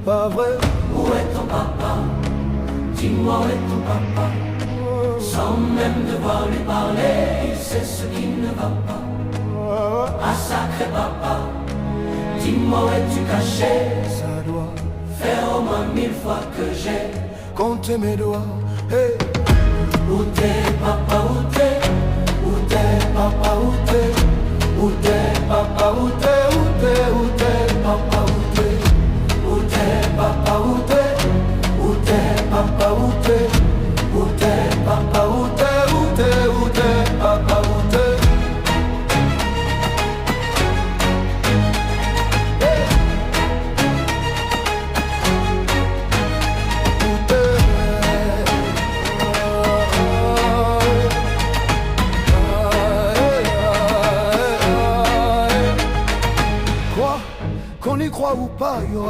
pas vrai. Où est ton papa? Dis-moi où est ton papa? Sans même devoir lui parler, il sait ce qui ne va pas. Ah sacré papa, dis-moi où es-tu caché? Ça doit faire au moins 1000 fois que j'ai compté mes doigts. Hey. Où t'es papa, où t'es? Où t'es papa, où t'es? Où t'es papa, où t'es? Où t'es, où t'es papa, où t'es? Où t'es papa, où t'es? Où t'es papa, où t'es? Où t'es papa, où t'es? Où t'es, où t'es papa, où t'es? Qu'on y croit ou pas, il y aura